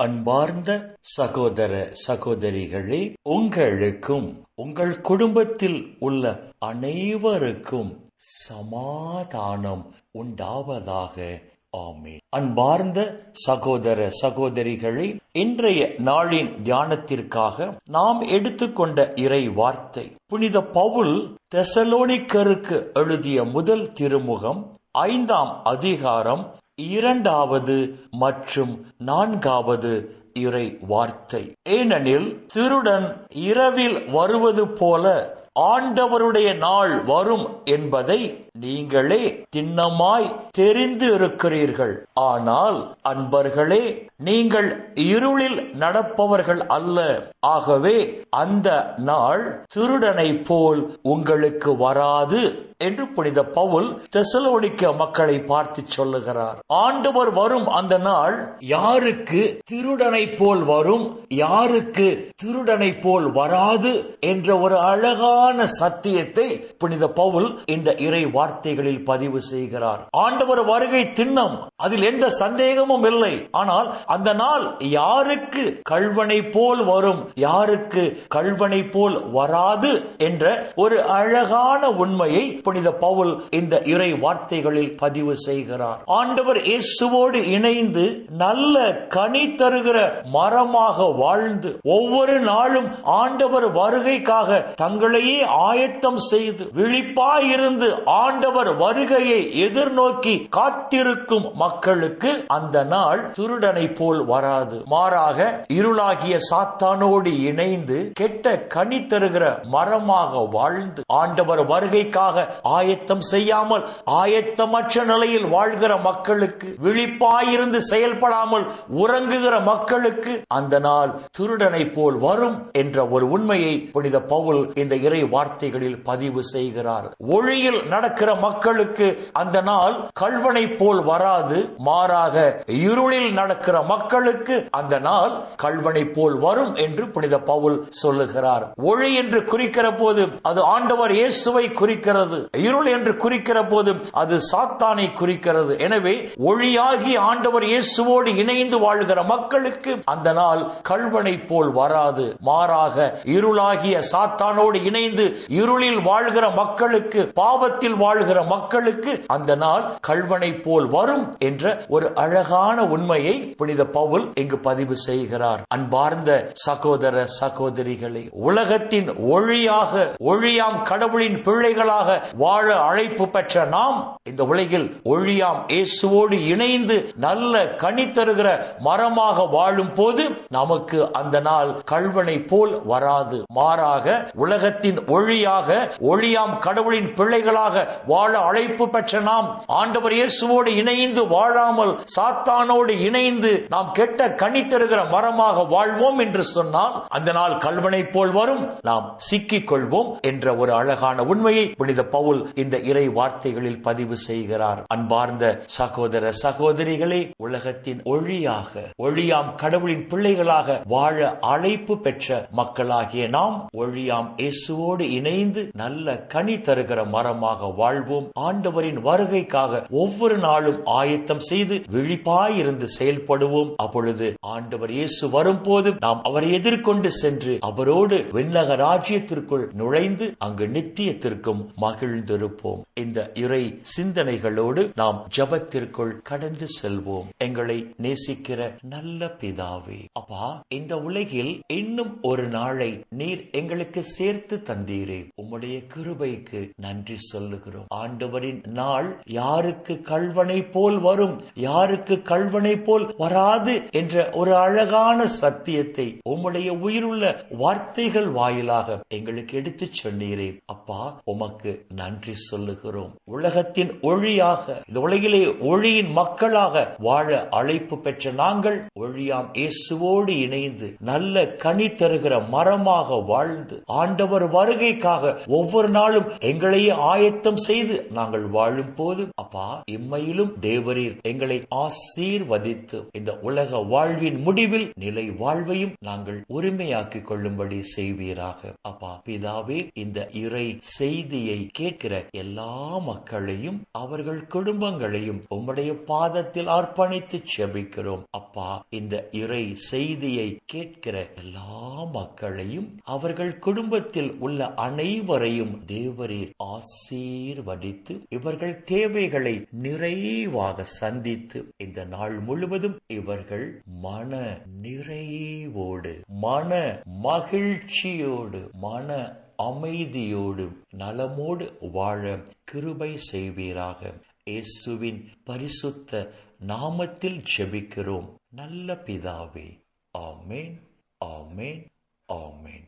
அன்பார்ந்த சகோதர சகோதரிகளே, உங்களுக்கும் உங்கள் குடும்பத்தில் உள்ள அனைவருக்கும் சமாதானம் உண்டாவதாக. ஆமென். அன்பார்ந்த சகோதர சகோதரிகளே, இன்றைய நாளின் தியானத்திற்காக நாம் எடுத்துக்கொண்ட இறை வார்த்தை புனித பவுல் தெசலோனிக்கருக்கு எழுதிய முதல் திருமுகம் 5ஆம் அதிகாரம் 2வது மற்றும் 4வது இறை வார்த்தை. ஏனெனில் திருடன் இரவில் வருவது போல ஆண்டவருடைய நாள் வரும் என்பதை நீங்களே திண்ணமாய் தெரிந்து இருக்கிறீர்கள். ஆனால் அன்பர்களே, நீங்கள் இருளில் நடப்பவர்கள் அல்ல. ஆகவே அந்த நாள் திருடனை போல் உங்களுக்கு வராது என்று புனித பவுல் தெசலோனிக்க மக்களை பார்த்து சொல்லுகிறார். ஆண்டவர் வரும் அந்த நாள் யாருக்கு திருடனை போல் வரும், யாருக்கு திருடனை போல் வராது என்ற ஒரு அழகான சத்தியத்தை புனித பவுல் இந்த இறை வார்த்தைகளில் பதிவு செய்கிறார். ஆண்டவர் வருகை திண்ணம், அதில் எந்த சந்தேகமும் இல்லை. ஆனால் அந்த நாள் யாருக்கு கள்வனை போல் வரும், யாருக்கு கள்வனை போல் வராது என்ற ஒரு அழகான உண்மையை புனித பவுல் இந்த இறை வார்த்தைகளில் பதிவு செய்கிறார். ஆண்டவர் இயேசுவோடு இணைந்து நல்ல கனி தருகிற மரமாக வாழ்ந்து ஒவ்வொரு நாளும் ஆண்டவர் வருகைக்காக தங்களையே ஆயத்தம் செய்து விழிப்பாயிருந்து ஆண்டவர் வருகையை எதிர்நோக்கி காத்திருக்கும் மக்களுக்கு அந்த நாள் திருடனை போல் வராது. மாறாக இருளாகிய சாத்தானோடு இணைந்து கெட்ட கனி தருகிற மரமாக வாழ்ந்து ஆண்டவர் வருகைக்காக ஆயத்தம் செய்யாமல் ஆயத்தமற்ற நிலையில் வாழ்கிற மக்களுக்கு, விழிப்பாயிருந்து செயல்படாமல் உறங்குகிற மக்களுக்கு அந்த நாள் திருடனை போல் வரும் என்ற ஒரு உண்மையை புனித பவுல் இந்த இறை வார்த்தைகளில் பதிவு செய்கிறார். ஒளியில் நடக்கிற மக்களுக்கு அந்த நாள் கள்வனை போல் வராது. மாறாக இருளில் நடக்கிற மக்களுக்கு அந்த நாள் கள்வனை போல் வரும் என்று புனித பவுல் சொல்லுகிறார். ஒளி என்று குறிக்கிற போது அது ஆண்டவர் இயேசுவை குறிக்கிறது. இருள் என்று குறிக்கிற போது அது சாத்தானை குறிக்கிறது. எனவே ஒளியாகி ஆண்டவர் இயேசுவோடு இணைந்து வாழ்கிற மக்களுக்கு அந்த நாள் கள்வனை போல் வராது. மாறாக இருளாகிய சாத்தானோடு இணைந்து இருளில் வாழ்கிற மக்களுக்கு, பாவத்தில் வாழ்கிற மக்களுக்கு அந்த நாள் கள்வனை போல் வரும் என்ற ஒரு அழகான உண்மையை புனித பவுல் இங்கு பதிவு செய்கிறார். அன்பார்ந்த சகோதர சகோதரிகளே, உலகத்தின் ஒளியாக, ஒளியாம் கடவுளின் பிள்ளைகளாக வாழ அழைப்பு பெற்ற நாம் இந்த உலகில் ஒளியாம் இயேசுவோடு இணைந்து நல்ல கனி தருகிற மரமாக வாழும் போது நமக்கு அந்த நாள் கள்வனை போல் வராது. மாறாக உலகத்தின் ஒளியாக, ஒளியாம் கடவுளின் பிள்ளைகளாக வாழ அழைப்பு பெற்ற நாம் ஆண்டவர் இயேசுவோடு இணைந்து வாழாமல் சாத்தானோடு இணைந்து நாம் கெட்ட கனி தருகிற மரமாக வாழ்வோம் என்று சொன்னால் அந்த நாள் கள்வனை போல் வரும், நாம் சிக்கிக் கொள்வோம் என்ற ஒரு அழகான உண்மையை புனித பவுல் இந்த இறை வார்த்தைகளில் பதிவு செய்கிறார். அன்பார்ந்த சகோதர சகோதரிகளே, உலகத்தின் ஒளியாக, ஒளியாம் கடவுளின் பிள்ளைகளாக வாழ அழைப்பு பெற்ற மக்களாகிய நாம் ஒளியாம் இயேசுவோடு இணைந்து நல்ல கனி தருகிற மரமாக வாழ்வோம். ஆண்டவரின் வருகைக்காக ஒவ்வொரு நாளும் ஆயத்தம் செய்து விழிப்பாயிருந்து செயல்படுவோம். அப்பொழுது ஆண்டவர் இயேசு வரும்போது நாம் அவரை எதிர்கொண்டு சென்று அவரோடு விண்ணக ராஜ்யத்திற்குள் நுழைந்து அங்கு நித்தியத்திற்கும் மகிழ்ந்திருப்போம். இந்த இறை சிந்தனைகளோடு நாம் ஜெபத்திற்குள் கடந்து செல்வோம். எங்களை நேசிக்கிற நல்ல பிதாவே, அப்பா, இந்த உலகில் இன்னும் ஒரு நாளை நீர் எங்களுக்கு சேர்த்து தந்தீரே. உம்முடைய கிருபைக்கு நன்றி சொல்லுகிறோம். ஆண்டவரின் நாள் யாருக்கு கள்வனை போல் வரும், யாருக்கு கள்வனை போல் வராது என்ற ஒரு அழகான சத்தியத்தை உம்முடைய உயிருள்ள வார்த்தைகள் வாயிலாக எங்களுக்கு எடுத்து சொன்னீரே. அப்பா, உமக்கு நன்றி சொல்லுகிறோம். உலகத்தின் ஒளியாக, இந்த உலகிலே ஒளியின் மக்களாக வாழ அழைப்பு பெற்ற நாங்கள் ஒளியாம் இயேசுவோடு இணைந்து நல்ல கனி தருகிற மரமாக வாழ்ந்து ஆண்டவர் வருகைக்காக ஒவ்வொரு நாளும் எங்களையே ஆயத்தம் செய்து நாங்கள் வாழும் போது அப்பா இம்மையிலும் தேவரீர் எங்களை ஆசீர்வதித்து இந்த உலக வாழ்வின் முடிவில் நிலை வாழ்வையும் நாங்கள் உரிமையாக்கிக் கொள்ளும்படி செய்வீராக. அப்பா பிதாவே, இந்த இறை செய்தியை கேட்கிற எல்லா மக்களையும் அவர்கள் குடும்பங்களையும் உம்முடைய பாதத்தில் அர்ப்பணித்து செபிக்கிறோம். அப்பா, இந்த இறை செய்தியை கேட்கிற எல்லா மக்களையும் அவர்கள் குடும்பத்தில் உள்ள அனைவரையும் தேவரீர் ஆசீர்வதித்து இவர்கள் தேவைகளை நிறைவாக சந்தித்து இந்த நாள் முழுவதும் இவர்கள் மன நிறைவோடு, மன மகிழ்ச்சியோடு, மன அமைதியோடு, நலமோடு வாழ கிருபை செய்வீராக. இயேசுவின் பரிசுத்த நாமத்தில் ஜெபிக்கிறோம் நல்ல பிதாவே. ஆமேன், ஆமேன், ஆமேன்.